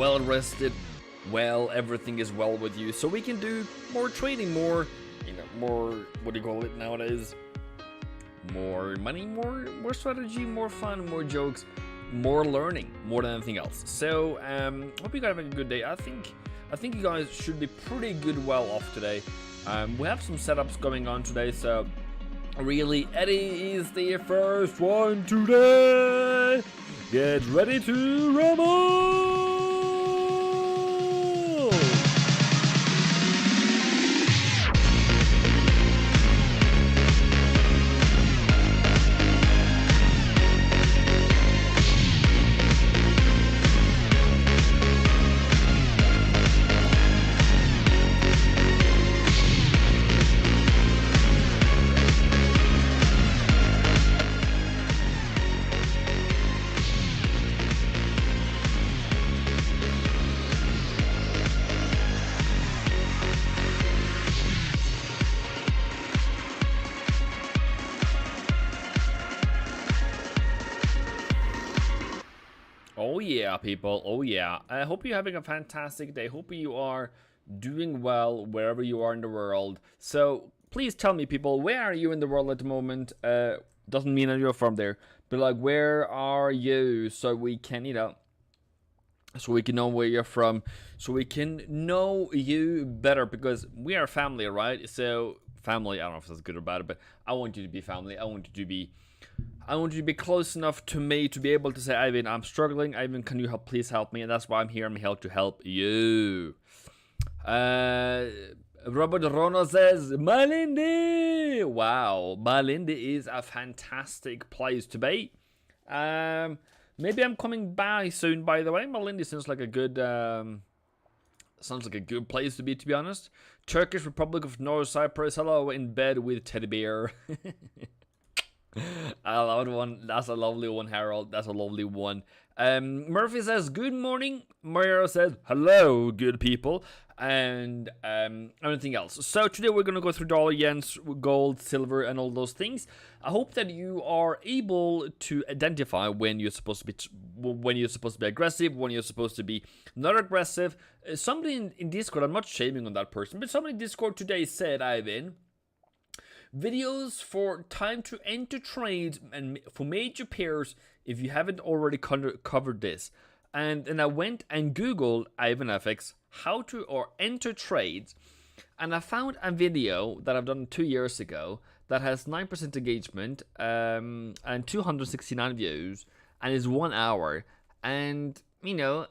well rested, well, everything is well with you, so we can do more trading, more, more, what do you call it nowadays? More money, more strategy, more fun, more jokes, more learning, more than anything else. So, hope you guys have a good day. I think you guys should be pretty good well off today. We have some setups going on today, so really, Eddie is the first one today. Get ready to rumble! Oh yeah, people, oh yeah. I hope you're having a fantastic day. Hope you are doing well wherever you are in the world. So please tell me, people, where are you in the world at the moment? Doesn't mean that you're from there, but like, where are you, so we can, so we can know where you're from, so we can know you better, because we are family, right? So family, I don't know if that's good or bad, but I want you to be family. I want you to be close enough to me to be able to say, Eivind, I'm struggling. Eivind, can you please help me? And that's why I'm here. I'm here to help you. Robert Rono says, Malindi. Wow, Malindi is a fantastic place to be. Maybe I'm coming by soon, by the way. Malindi sounds like a good place to be honest. Turkish Republic of North Cyprus. Hello, in bed with teddy bear. I love one. That's a lovely one, Harold. That's a lovely one. Murphy says, good morning. Mario says, hello, good people. And anything else. So today we're going to go through dollar, yen, gold, silver, and all those things. I hope that you are able to identify when you're supposed to be aggressive, when you're supposed to be not aggressive. Somebody in Discord, I'm not shaming on that person, but somebody in Discord today said, Eivind, videos for time to enter trades and for major pairs if you haven't already covered this. And I went and Googled Eivindfx how to enter trades, and I found a video that I've done 2 years ago that has 9% engagement and 269 views and is 1 hour. And maybe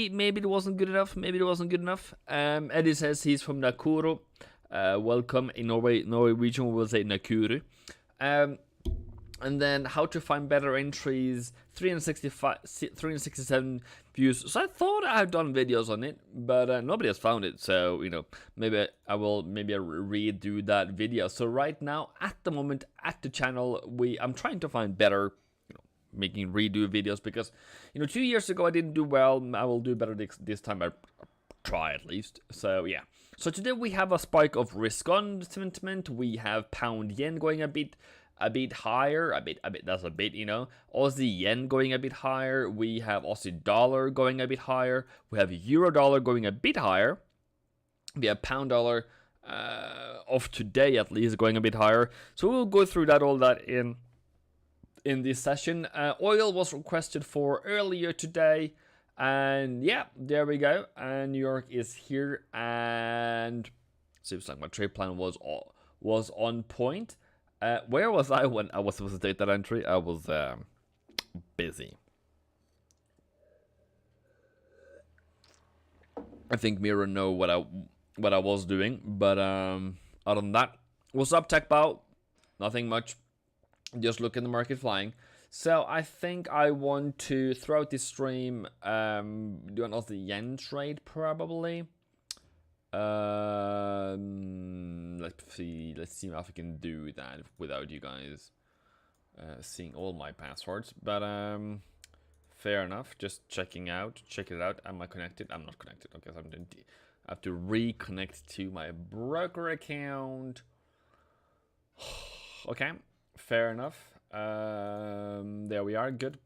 it wasn't good enough. Eddie says he's from Nakuru. Welcome. In Norwegian we will say Nakuru. And then how to find better entries, 367 views. So I thought I had done videos on it, but nobody has found it. So maybe I will redo that video. So right now, at the moment, at the channel, I'm trying to find better, making redo videos, because 2 years ago I didn't do well. I will do better this time. I try at least. So yeah. So today we have a spike of risk on sentiment. We have pound yen going a bit higher, that's a bit, Aussie yen going a bit higher. We have Aussie dollar going a bit higher. We have euro dollar going a bit higher. We have pound dollar of today at least going a bit higher. So we'll go through all that in this session. Oil was requested for earlier today, and yeah, there we go. And New York is here, and seems like my trade plan was on point. Where was I when I was supposed to take that entry? I was busy. I think Mira know what I was doing, but other than that, what's up, Tech Bow? Nothing much. Just look at the market flying. So I think I want to throughout this stream do an Aussie yen trade probably. Let's see if I can do that without you guys seeing all my passwords, but fair enough. Just check it out. Am I connected? I'm not connected. Okay, so I have to reconnect to my broker account. Okay, fair enough. There we are. Good.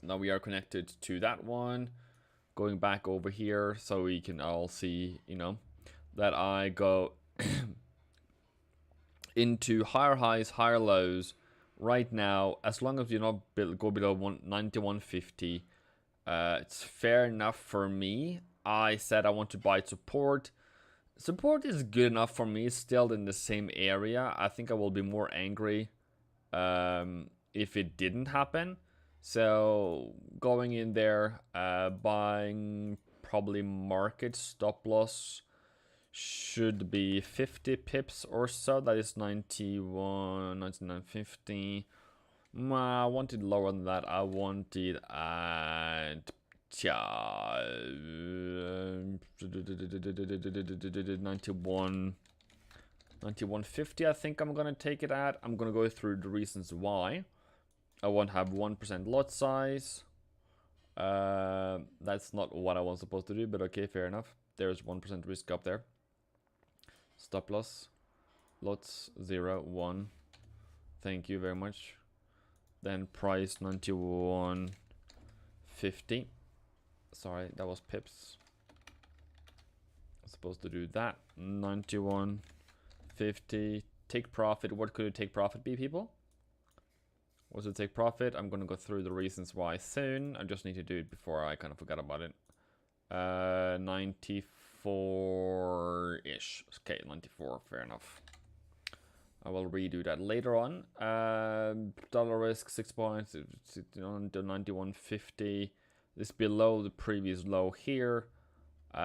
Now we are connected to that one. going back over here so we can all see, you know, that I go into higher highs, higher lows right now. As long as you not go below 91.50, it's fair enough for me. I said I want to buy support. Support is good enough for me, still in the same area. I think I will be more angry if it didn't happen. So going in there, buying probably market stop loss should be 50 pips or so. That is 91, 99.50. I wanted lower than that. I wanted at 91, 91.50. I think I'm gonna take it at. I'm gonna go through the reasons why. I won't have 1% lot size. That's not what I was supposed to do, but okay, fair enough. There's 1% risk up there. Stop loss. Lots 0, 1. Thank you very much. Then price 91.50. Sorry, that was pips. I'm supposed to do that. 91.50. Take profit. What could it take profit be, people? What does it take profit? I'm gonna go through the reasons why soon. I just need to do it before I kind of forgot about it. 94-ish. Okay, 94, fair enough. I will redo that later on. Dollar risk 6 points on the 91.50. This below the previous low here. We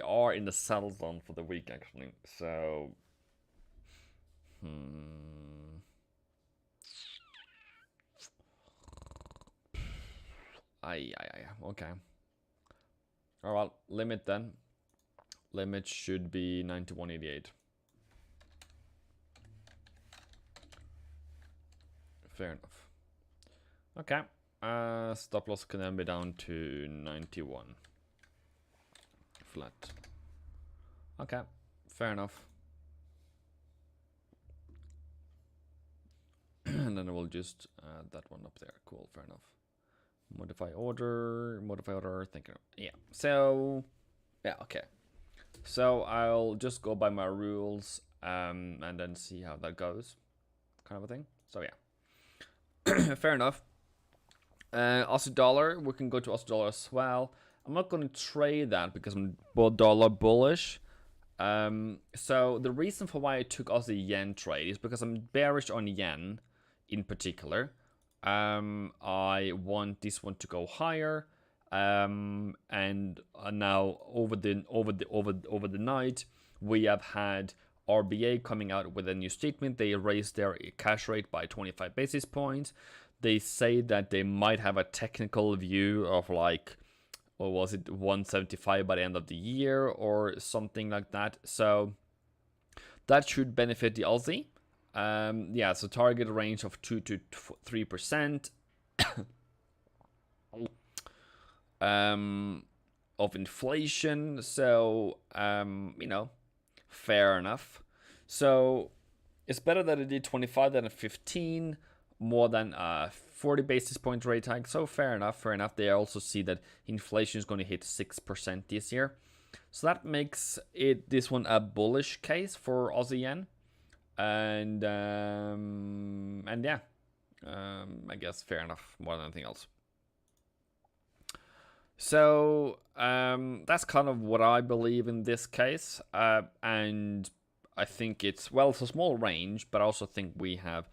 are in the sell zone for the week actually. So okay. Alright, limit then. Limit should be 91.88. Fair enough. Okay. Stop loss can then be down to 91. Flat. Okay. Fair enough. And then we'll just add that one up there. Cool. Fair enough. Modify order. Thank you. Yeah. So, yeah. Okay. So I'll just go by my rules and then see how that goes, kind of a thing. So yeah. Fair enough. Aussie dollar, we can go to Aussie dollar as well. I'm not going to trade that because I'm dollar bullish. So the reason for why I took Aussie yen trade is because I'm bearish on yen in particular. I want this one to go higher. And now over the night we have had RBA coming out with a new statement. They raised their cash rate by 25 basis points. They say that they might have a technical view of like, or was it 175 by the end of the year or something like that. So that should benefit the Aussie. Yeah, so target range of 2 to 3% of inflation. So, you know, fair enough. So it's better that it did 25 than a 15, more than a 40 basis point rate hike. So fair enough. They also see that inflation is going to hit 6% this year. So that makes this one a bullish case for Aussie yen. And yeah, I guess fair enough more than anything else. So that's kind of what I believe in this case. And I think it's a small range, but I also think we have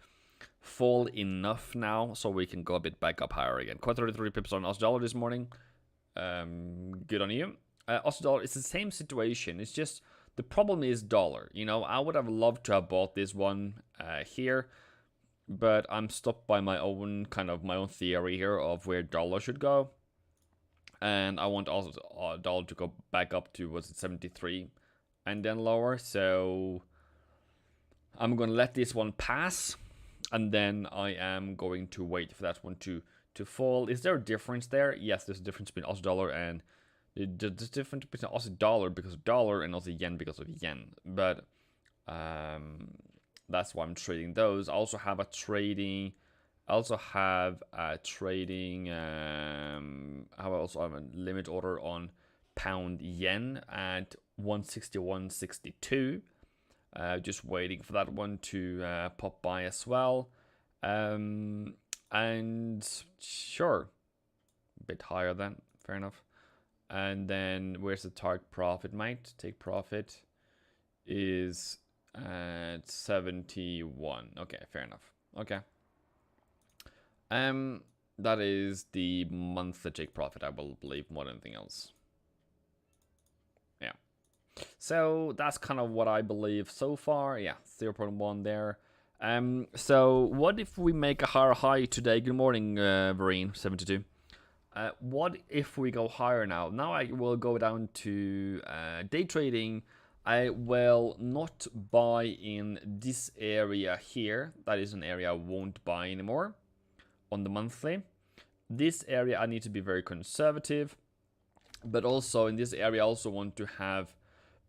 fall enough now so we can go a bit back up higher again. Quite 33 pips on Aussie dollar this morning. Good on you. Aussie dollar, it's the same situation. It's just the problem is dollar. You know, I would have loved to have bought this one here, but I'm stopped by my own theory here of where dollar should go. And I want also dollar to go back up to, was it 73 and then lower. So I'm going to let this one pass. And then I am going to wait for that one to fall. Is there a difference there? Yes, there's a difference between Aussie dollar and the difference between Aussie dollar because of dollar and Aussie yen because of yen. But that's why I'm trading those. I also have a trading I also have trading. I also have a limit order on pound yen at 161.62. Just waiting for that one to pop by as well. And sure, a bit higher then, fair enough. And then where's the target profit, mate? Take profit is at 71. Okay, fair enough. Okay. That is the monthly take profit, I will believe, more than anything else. Yeah. So that's kind of what I believe so far. Yeah, 0.1 there. So what if we make a higher high today? Good morning, Vereen, 72. What if we go higher now? Now I will go down to day trading. I will not buy in this area here. That is an area I won't buy anymore on the monthly. This area I need to be very conservative, but also in this area I also want to have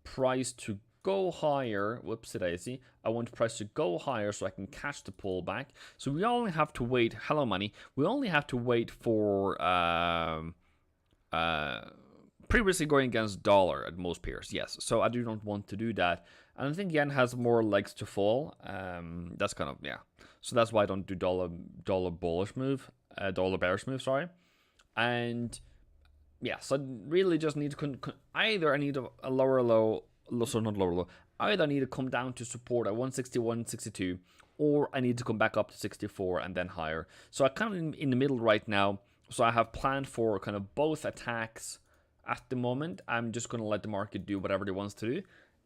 price to go higher. Whoopsie daisy. I want price to go higher so I can catch the pullback. So we only have to wait. Hello, money. We only have to wait for previously going against dollar at most pairs. Yes. So I do not want to do that. And I think yen has more legs to fall. That's kind of, yeah. So that's why I don't do dollar bullish move, dollar bearish move. Sorry. And yeah, so I really just need to either I need a lower low, so not lower low. Either I need to come down to support at 161.62, or I need to come back up to 64 and then higher. So I kind of in the middle right now. So I have planned for kind of both attacks at the moment. I'm just gonna let the market do whatever it wants to do,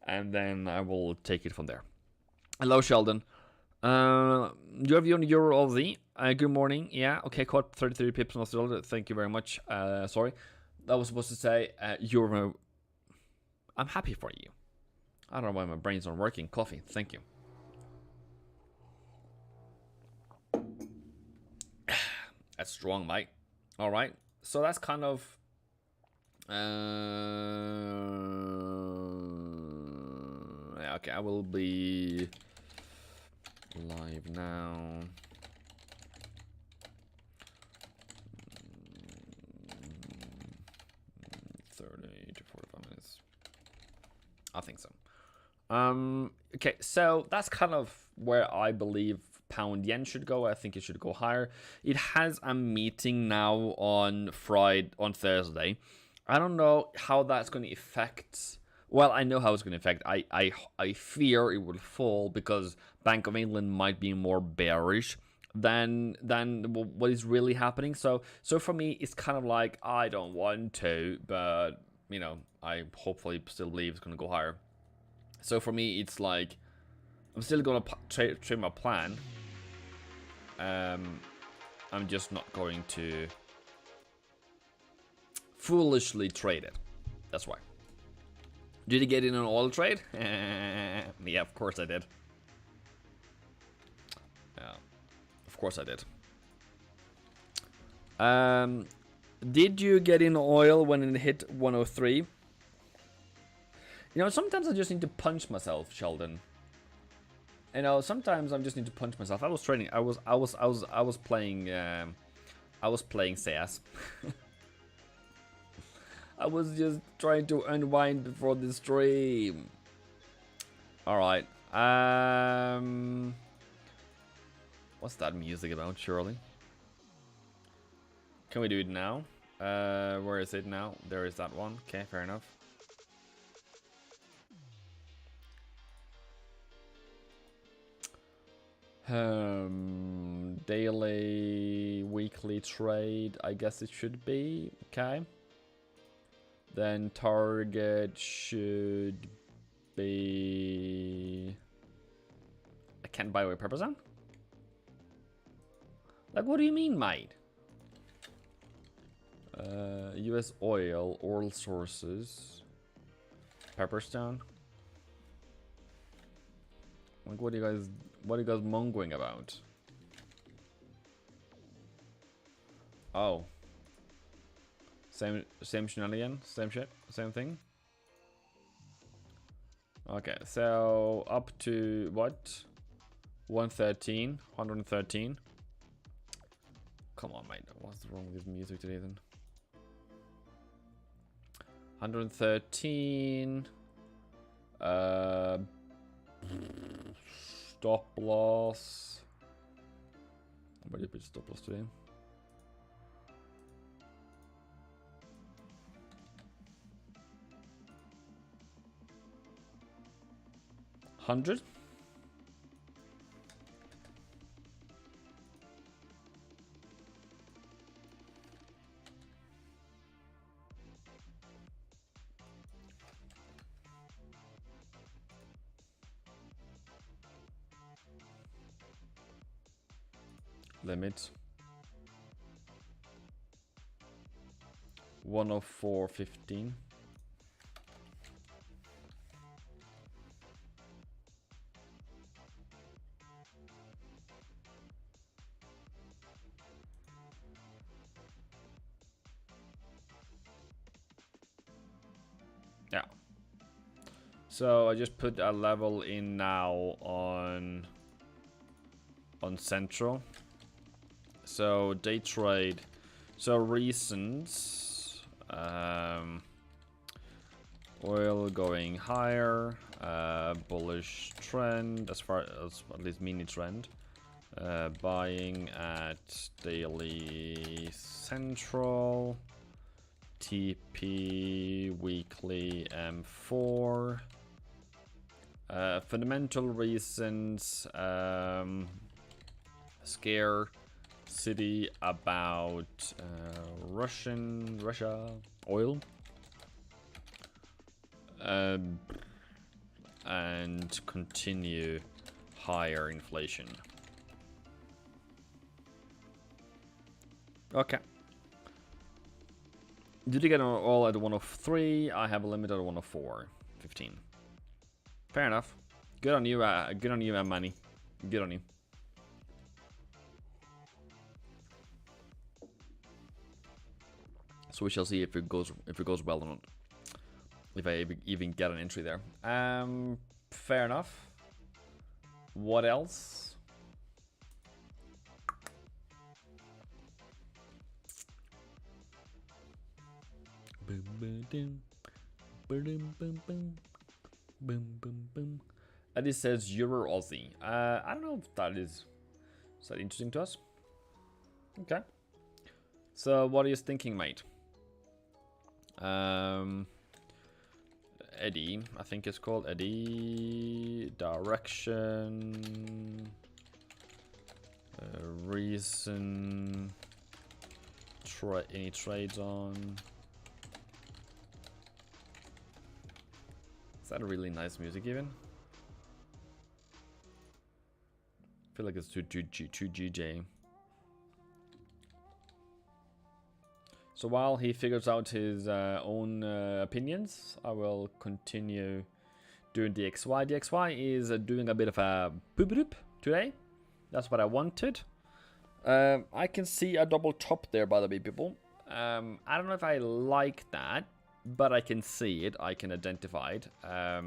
and then I will take it from there. Hello, Sheldon. Your view on Euro Aussie. Good morning. Yeah, okay, caught 33 pips on Australia. Thank you very much. Sorry, that was supposed to say Euro. I'm happy for you. I don't know why my brain's not working. Coffee. Thank you. That's strong, mate. All right. So that's kind of. Yeah, okay, I will be live now. 30 to 45 minutes. I think so. Okay, so that's kind of where I believe pound yen should go. I think it should go higher. It has a meeting now on Thursday. I don't know how that's going to affect. Well, I know how it's going to affect. I fear it will fall because Bank of England might be more bearish than what is really happening. So for me, it's kind of like I don't want to, but you know, I hopefully still believe it's going to go higher. So for me, it's like I'm still going to trade my plan. I'm just not going to foolishly trade it. That's why. Did you get in an oil trade? Yeah, of course I did. Yeah, of course I did. Did you get in oil when it hit 103? You know, sometimes I just need to punch myself, Sheldon. You know, sometimes I just need to punch myself. I was trading. I was playing CS. I was just trying to unwind before the stream. All right. What's that music about, Shirley? Can we do it now? Where is it now? There is that one. Okay, fair enough. Daily, weekly trade, I guess it should be. Okay. Then target should be. I can't buy away purpose on? Like, what do you mean, mate? US oil sources. Pepperstone. Like, what are you guys mongering about? Oh. Same shenanigan, same shit, same thing. Okay, so up to what? 113. come on, mate. What's wrong with this music today then? 113. Stop loss. Where did we stop loss today? $100. Limit 104.15. Yeah. So I just put a level in now on Central. So day trade. So reasons. Oil going higher. Bullish trend as far as at least mini trend. Buying at daily Central. TP weekly M4. Fundamental reasons. Scare city about Russia oil, and continue higher inflation. Okay. Did you get all at 103? I have a limit at 104.15. Fair enough. Good on you. Good on you, Manny. Good on you. So we shall see if it goes well or not. If I even get an entry there. Fair enough. What else? Boom boom boom boom boom boom boom boom boom. Eddie says Euro Aussie. I don't know if that is that interesting to us. Okay. So what are you thinking, mate? Eddie, I think it's called Eddie. Direction. Reason. Any trades on. Is that a really nice music even? I feel like it's too GJ. So while he figures out his own opinions, I will continue doing DXY. DXY is doing a bit of a boop today. That's what I wanted. I can see a double top there, by the way, people. I don't know if I like that, but I can see it. I can identify it. I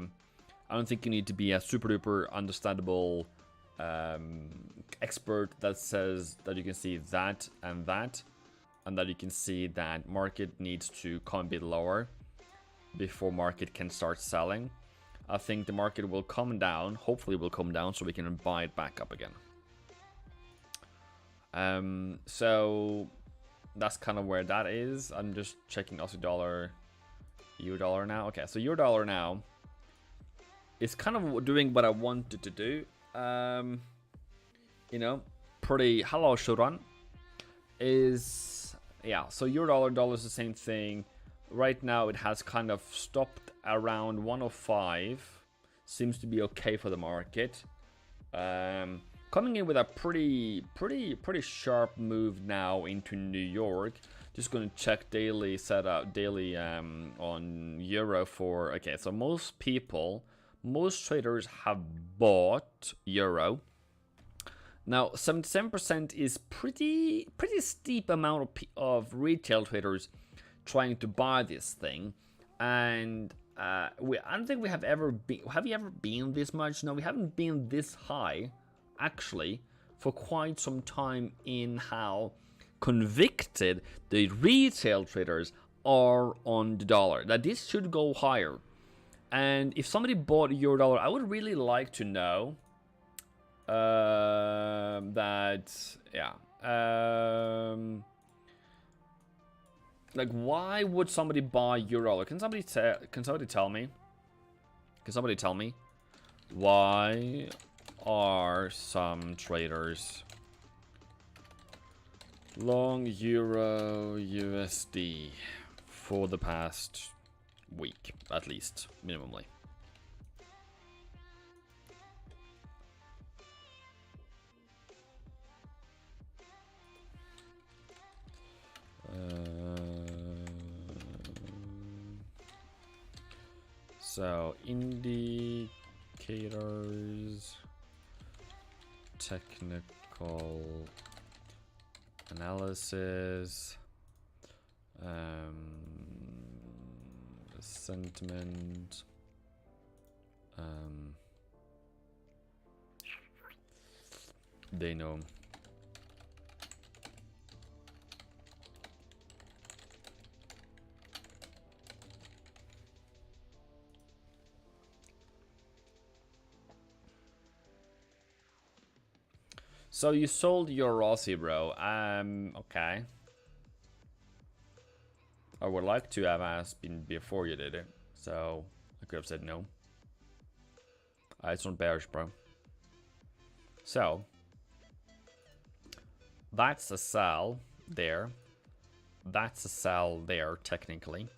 don't think you need to be a super duper understandable expert that says that you can see that, and that you can see that market needs to come a bit lower before market can start selling. I think the market will come down, hopefully will come down, so we can buy it back up again. So that's kind of where that is. I'm just checking Aussie dollar, Euro dollar now. Okay, so Euro dollar now is kind of doing what I wanted to do. You know, pretty. Hello, Shuran. Yeah, so Euro dollar is the same thing. Right now it has kind of stopped around 105. Seems to be okay for the market. Coming in with a pretty sharp move now into New York. Just going to check daily setup, daily on Euro for. Okay, so most traders have bought Euro. Now, 77% is pretty steep amount of retail traders trying to buy this thing, and I don't think we have ever been. Have you ever been this much? No, we haven't been this high, actually, for quite some time in how convicted the retail traders are on the dollar, that this should go higher. And if somebody bought euro dollar, I would really like to know that, yeah. Like, why would somebody buy euro dollar? Can somebody tell me? Can somebody tell me why are some traders long euro USD for the past week, at least, minimally? So, indicators, technical analysis, sentiment, they know. So you sold your Rossi, bro. Okay. I would like to have asked before you did it, so I could have said no. It's not bearish, bro. So that's a sell there. That's a sell there, technically.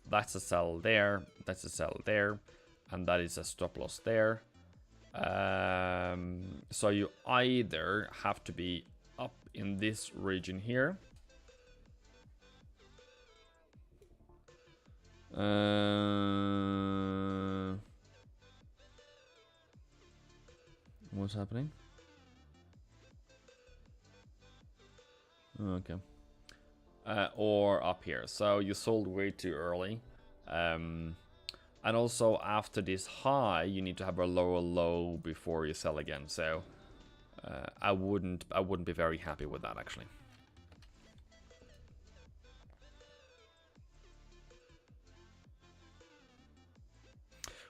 That's a sell there. That's a sell there, and that is a stop loss there. So you either have to be up in this region here. What's happening? Okay. Or up here. So you sold way too early. And also after this high, you need to have a lower low before you sell again. So I wouldn't be very happy with that, actually.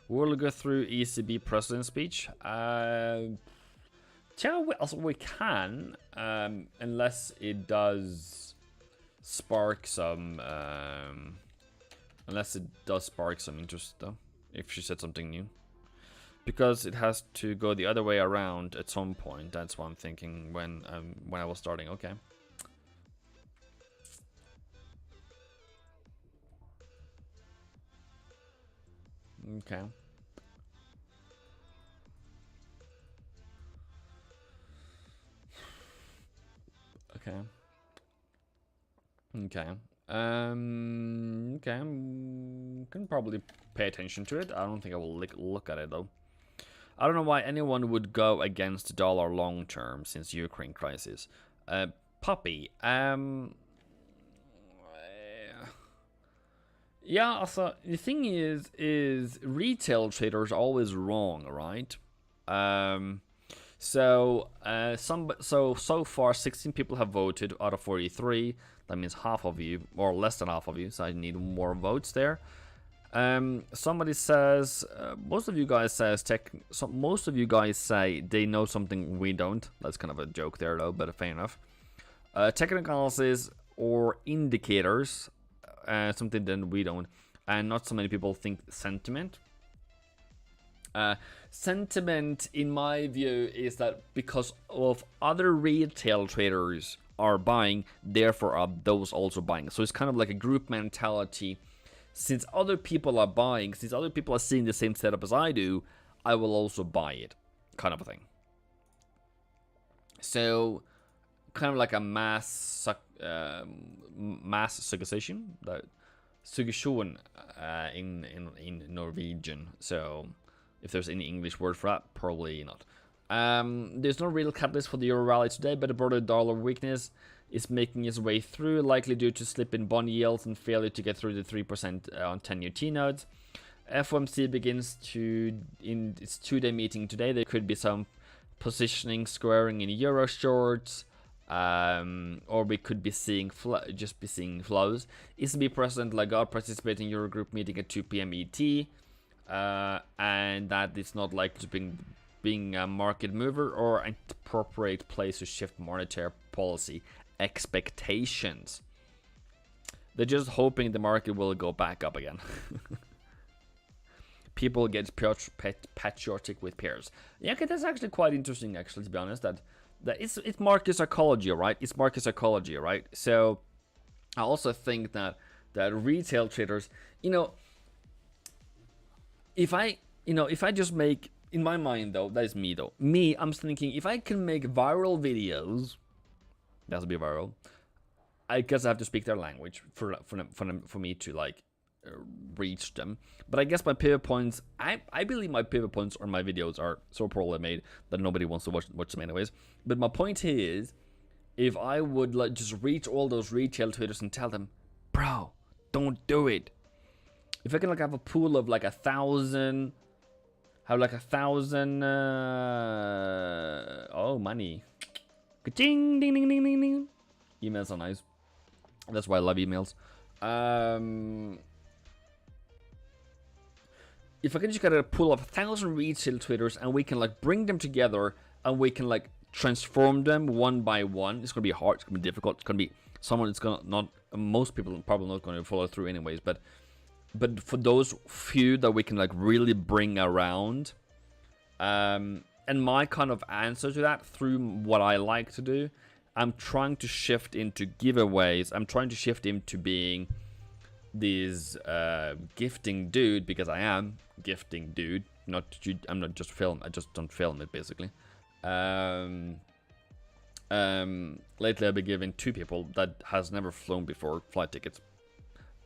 We'll go through ECB president speech. Yeah, we can, unless it does spark some. Unless it does spark some interest, though, if she said something new. Because it has to go the other way around at some point. That's what I'm thinking when I was starting. Okay. Okay. Okay. Okay. Okay, can probably pay attention to it. I don't think I will look at it, though. I don't know why anyone would go against the dollar long term since Ukraine crisis. Puppy, yeah, also, the thing is retail traders are always wrong, right? So far 16 people have voted out of 43. That means half of you, or less than half of you, so I need more votes there. Somebody says, most of you guys say they know something we don't. That's kind of a joke there, though, but fair enough. Technical analysis or indicators, something that we don't, and not so many people think sentiment. Sentiment, in my view, is that because of other retail traders are buying, therefore are those also buying. So it's kind of like a group mentality. Since other people are buying, since other people are seeing the same setup as I do, I will also buy it, kind of a thing. So kind of like a mass suggestion, that suggestion in Norwegian. So if there's any English word for that, probably not. There's no real catalyst for the euro rally today, but the broader dollar weakness is making its way through, likely due to slip in bond yields and failure to get through the 3% on 10-year T-notes. FOMC begins in its two-day meeting today. There could be some positioning squaring in euro shorts. or we could be seeing just be seeing flows, is to be present, like participate in your group meeting at 2 p.m. ET, and that it's not like just being a market mover or an appropriate place to shift monetary policy expectations. They're just hoping the market will go back up again. People get patriotic with pairs. Yeah, okay, that's actually quite interesting, actually, to be honest. That it's market psychology, right? It's market psychology, right? So I also think that retail traders, if I just make, in my mind though, that is me though. I'm thinking if I can make viral videos, that'll be viral. I guess I have to speak their language for me to like reach them. But I guess my pivot points, I believe my pivot points or my videos are so poorly made that nobody wants to watch them anyways. But my point is, if I would like just reach all those retail traders and tell them, bro, don't do it. If I can like have a pool of like 1,000, have like 1,000 oh, money. Ka-ching, ding ding ding ding ding. Emails are nice. That's why I love emails. If I can just get a pool of 1,000 retail traders and we can like bring them together and we can like transform them one by one, it's gonna be hard. It's gonna be difficult. It's gonna be someone. It's gonna not. Most people probably not gonna follow through anyways. But for those few that we can like really bring around, and my kind of answer to that through what I like to do, I'm trying to shift into giveaways. I'm trying to shift into being this gifting dude, because I am gifting dude. I'm not just film. I just don't film it basically. Lately I've been giving 2 people that has never flown before flight tickets,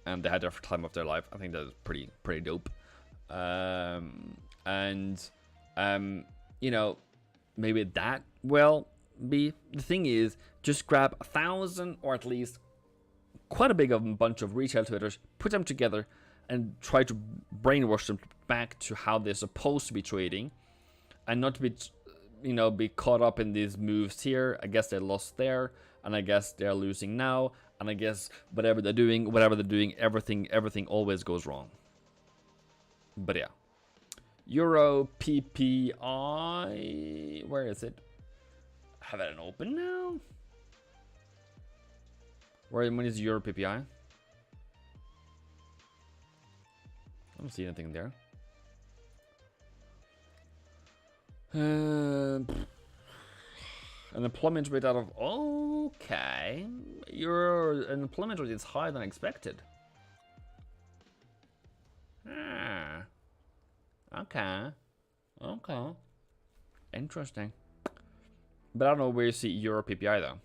and they had their time of their life. I think that is pretty dope. Maybe that will be the thing. Is just grab 1,000 or at least quite a big bunch of retail traders, put them together, and try to brainwash them back to how they're supposed to be trading, and not to be, be caught up in these moves here. I guess they lost there, and I guess they're losing now, and I guess whatever they're doing, everything always goes wrong. But yeah, Euro PPI, where is it? Have it open now? When is Euro PPI? I don't see anything there. An employment rate out of... Okay. Your employment rate is higher than expected. Okay. Interesting. But I don't know where you see Euro PPI though.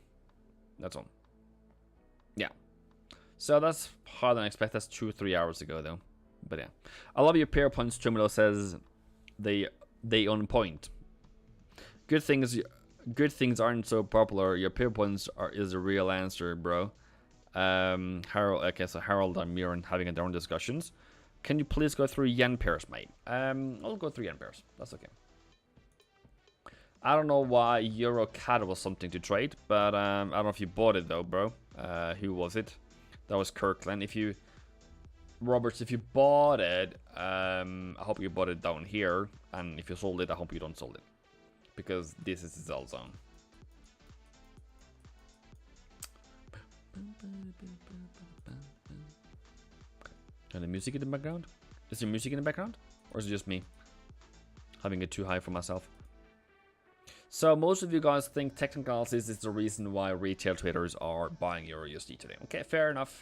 That's all. Yeah. So that's higher than expected. That's 2-3 hours ago though. But yeah. I love your pair points. Trumilo says they on point. Good things aren't so popular. Your pair points is a real answer, bro. Harold, okay, so Harold and Miran having their own discussions. Can you please go through yen pairs, mate? I'll go through yen pairs. That's okay. I don't know why Euro CAD was something to trade, but I don't know if you bought it though, bro. Who was it? That was Kirkland. Roberts, if you bought it, I hope you bought it down here, and if you sold it, I hope you don't sold it, because this is the sell zone. And the music in the background? Is there music in the background, or is it just me having it too high for myself? So most of you guys think technical analysis is the reason why retail traders are buying Euro USD today. Okay, fair enough.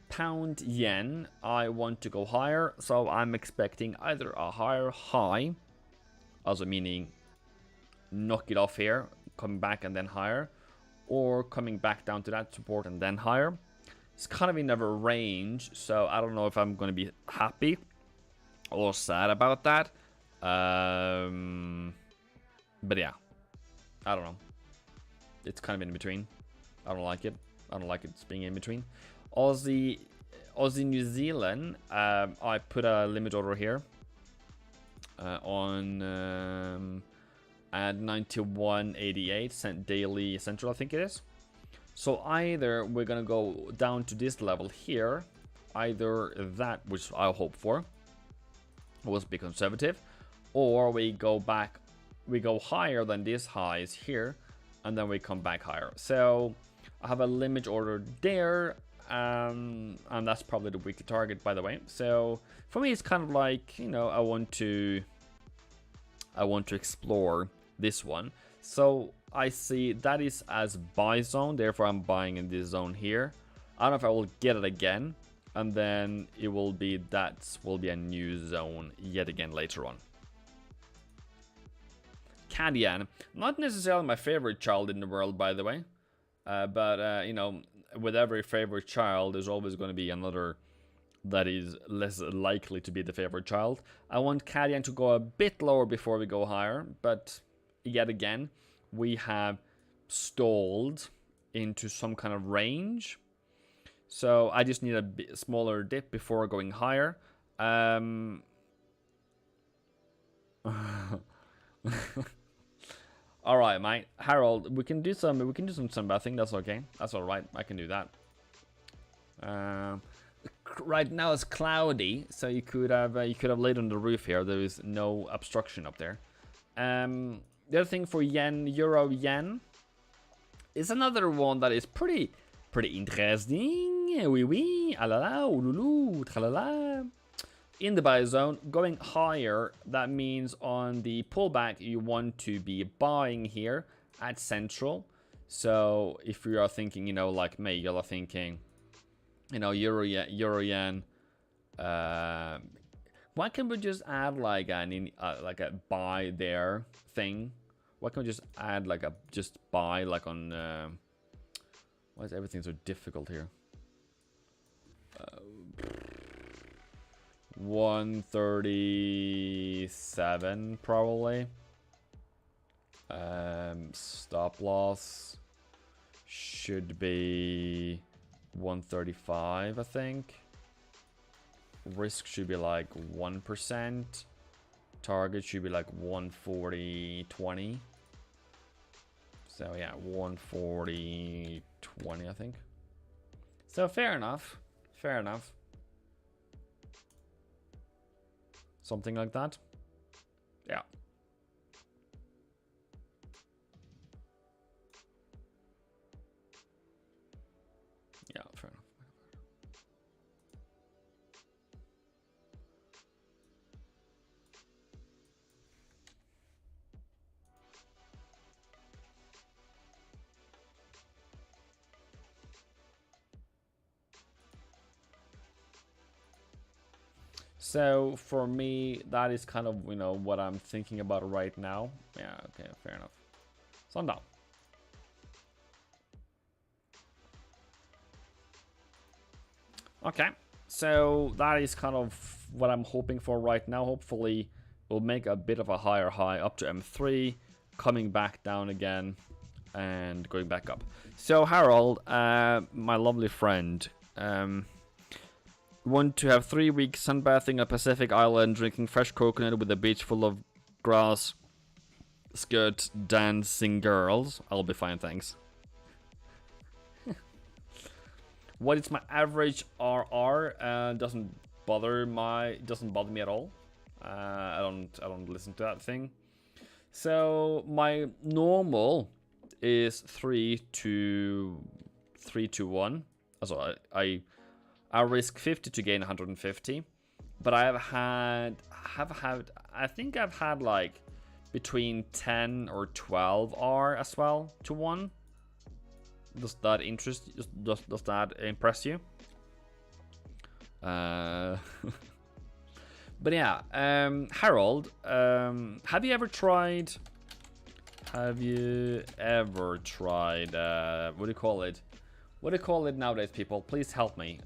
Pound yen, I want to go higher, so I'm expecting either a higher high, also meaning knock it off here, coming back and then higher, or coming back down to that support and then higher. It's kind of in a range, so I don't know if I'm going to be happy or sad about that. But yeah, I don't know. It's kind of in between. I don't like it. I don't like it being in between. Aussie New Zealand, I put a limit order here on at 91.88 cent daily central, I think it is. So either we're gonna go down to this level here, either that, which I'll hope for, was be conservative, or we go back, we go higher than this highs here, and then we come back higher. So I have a limit order there, and that's probably the weekly target, by the way. So for me, it's kind of like, you know, I want to explore this one. So I see that is as buy zone, therefore I'm buying in this zone here. I don't know if I will get it again, and then it will be, that will be a new zone yet again later on. Cadian, not necessarily my favorite child in the world, by the way, but you know, with every favorite child, there's always going to be another that is less likely to be the favorite child. I want Cadian to go a bit lower before we go higher, but yet again, we have stalled into some kind of range. So I just need a bit smaller dip before going higher. All right, mate. Harold, we can do some but I think that's okay. That's all right. I can do that. Right now it's cloudy, so you could have laid on the roof here. There is no obstruction up there. The other thing for yen, euro yen, is another one that is pretty interesting. Oui, oui, alala, ululu, tralala. In the buy zone, going higher, that means on the pullback, you want to be buying here at central. So if you are thinking, you know, like me, you're thinking, you know, euro yen, why can't we just add like a buy there thing? Why can't we just add like a just buy like on why is everything so difficult here? 137 probably. Stop loss should be 135, I think. Risk should be like 1%. Target should be like 140.20. So yeah, 140.20, I think. So fair enough. Fair enough. Something like that. Yeah. Yeah, fair enough. So for me, that is kind of, you know, what I'm thinking about right now. Yeah, okay, fair enough. So I'm down. Okay, so that is kind of what I'm hoping for right now. Hopefully, we'll make a bit of a higher high up to M3, coming back down again, and going back up. So Harold, my lovely friend, want to have 3 weeks sunbathing a Pacific island, drinking fresh coconut with a beach full of grass, skirt, dancing girls. I'll be fine, thanks. What is my average RR? Doesn't bother me at all. I don't listen to that thing. So my normal is 3 to 1. So I risk 50 to gain 150, but I think I've had like between 10 or 12 R as well to 1. Does that does that impress you? But yeah, Harold, have you ever tried what do you call it? What do you call it nowadays, people? Please help me.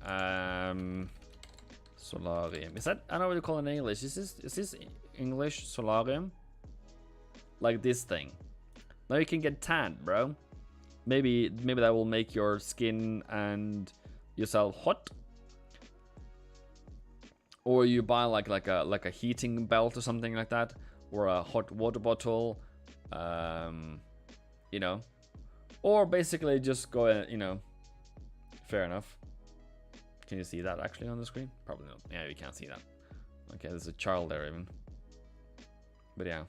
Solarium. Is that, I don't know what you call it in English. Is this English? Solarium? Like this thing. Now you can get tanned, bro. Maybe that will make your skin and yourself hot. Or you buy like a heating belt or something like that, or a hot water bottle. You know, or basically just go, you know, fair enough. Can you see that actually on the screen? Probably not. Yeah, you can't see that. Okay, there's a child there even. But yeah.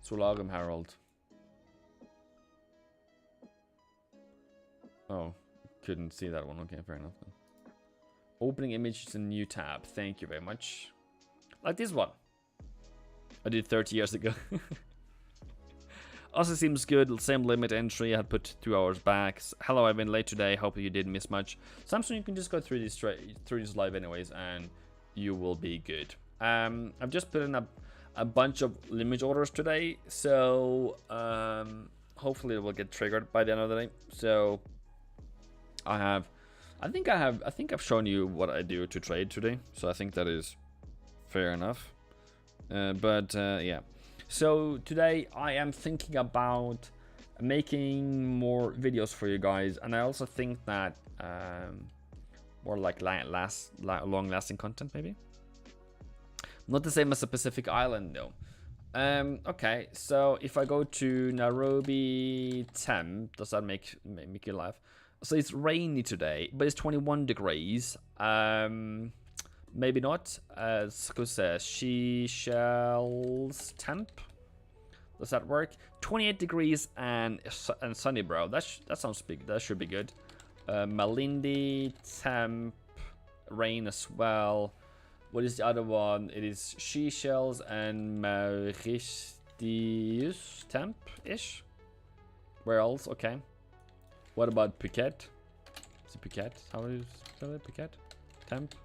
Solagum Harold. Oh, couldn't see that one. Okay, fair enough then. Opening image is a new tab. Thank you very much. Like this one. I did 30 years ago. Also seems good. Same limit entry. I had put 2 hours back. Hello, I've been late today. Hope you didn't miss much. Samsung, you can just go through this live anyways, and you will be good. I've just put in a bunch of limit orders today, so hopefully it will get triggered by the end of the day. So I think I've shown you what I do to trade today, so I think that is fair enough. Yeah. So today I am thinking about making more videos for you guys, and I also think that more like long-lasting content maybe. Not the same as a Pacific Island though. Okay, so if I go to Nairobi temp, does that make you laugh? So it's rainy today, but it's 21 degrees. Maybe not. She shells temp. Does that work? 28 degrees and sunny, bro. That sounds big. That should be good. Malindi temp, rain as well. What is the other one? It is Seychelles and Mauritius temp ish. Where else? Okay. What about Phuket? Is it Phuket? How is it? Phuket temp.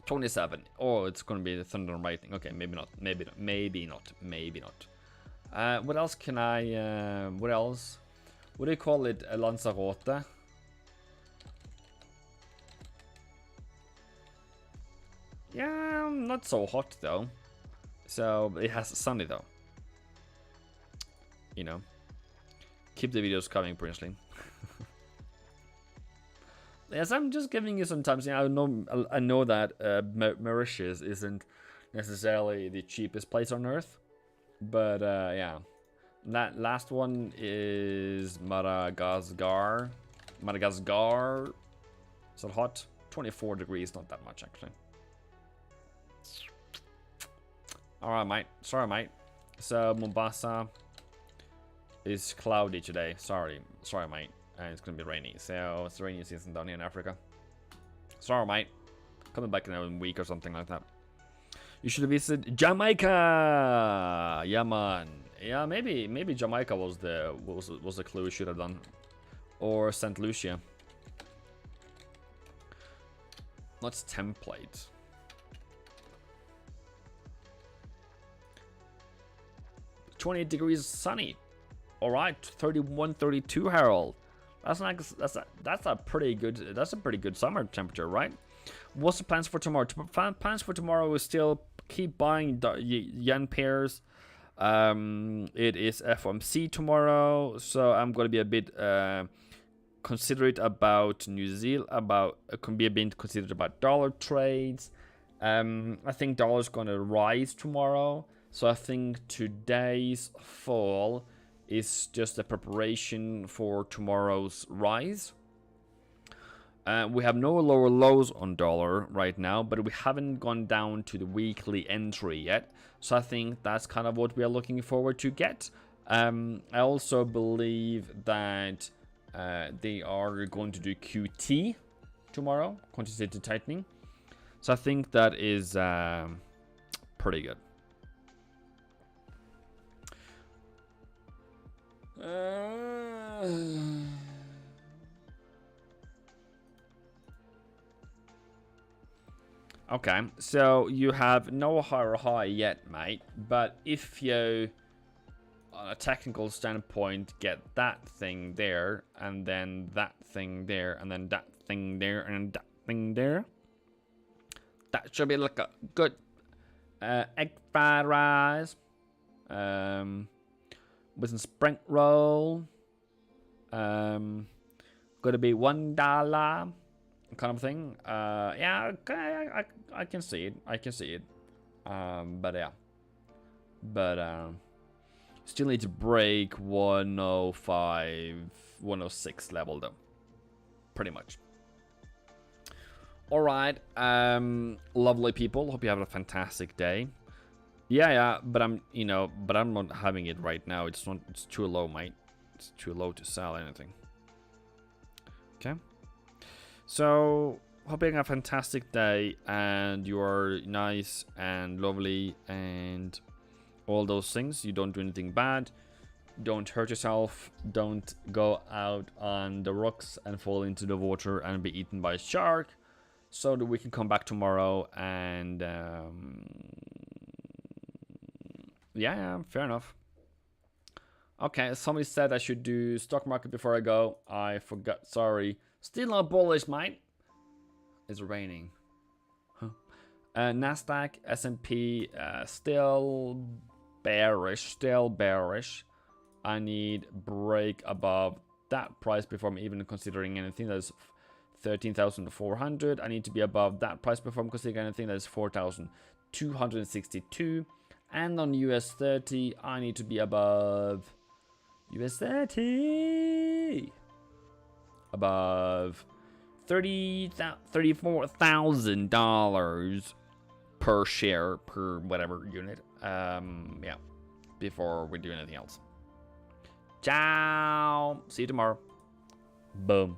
27. Oh, it's gonna be the thunder and lightning. Okay, maybe not. Maybe not. What else can I? What else? What do you call it? Lanzarote. Yeah, not so hot though. So it has sunny though. You know, keep the videos coming, Princely. Yes, I'm just giving you some time. I know that Mauritius isn't necessarily the cheapest place on earth, but yeah, that last one is Madagascar. Madagascar. Is it hot? 24 degrees, not that much actually. All right, mate. Sorry, mate. So Mombasa is cloudy today. Sorry, mate. And it's gonna be rainy, so it's rainy season down here in Africa. Sorry, mate. Coming back in a week or something like that. You should visit Jamaica. Yeah, man. Yeah, maybe Jamaica was the clue we should have done, or Saint Lucia. What's template? $28 degrees sunny. All right, 31, 32, Harold. That's a pretty good summer temperature, right? What's the plans for tomorrow? Plans for tomorrow is still keep buying yen pairs. It is FOMC tomorrow, so I'm gonna be a bit considerate about New Zealand. Can be a bit considerate about dollar trades. I think dollar's gonna rise tomorrow, so I think today's fall is just a preparation for tomorrow's rise. We have no lower lows on dollar right now, but we haven't gone down to the weekly entry yet. So I think that's kind of what we are looking forward to get. I also believe that they are going to do QT tomorrow, quantitative tightening. So I think that is pretty good. Okay, so you have no higher high yet, mate, but if you, on a technical standpoint, get that thing there, and then that thing there, and then that thing there, and that thing there, that should be like a good egg fried rice with some spring roll. Gonna be $1 kind of thing. Yeah, I can see it. But yeah. But still need to break 105, 106 level though. Pretty much. Alright. Lovely people. Hope you have a fantastic day. Yeah, but I'm not having it right now. It's too low, mate. It's too low to sell anything. Okay. So, hope you have a fantastic day and you are nice and lovely and all those things. You don't do anything bad. Don't hurt yourself. Don't go out on the rocks and fall into the water and be eaten by a shark. So that we can come back tomorrow and yeah, fair enough. Okay, somebody said I should do stock market before I go. I forgot, sorry. Still not bullish, mate. It's raining. Huh. Nasdaq, S&P, still bearish, I need break above that price before I'm even considering anything. That's 13,400. I need to be above that price before I'm considering anything. That is 4,262. And on US 30, I need to be above US 30. Above $34,000 per share, per whatever unit. Yeah, before we do anything else. Ciao. See you tomorrow. Boom.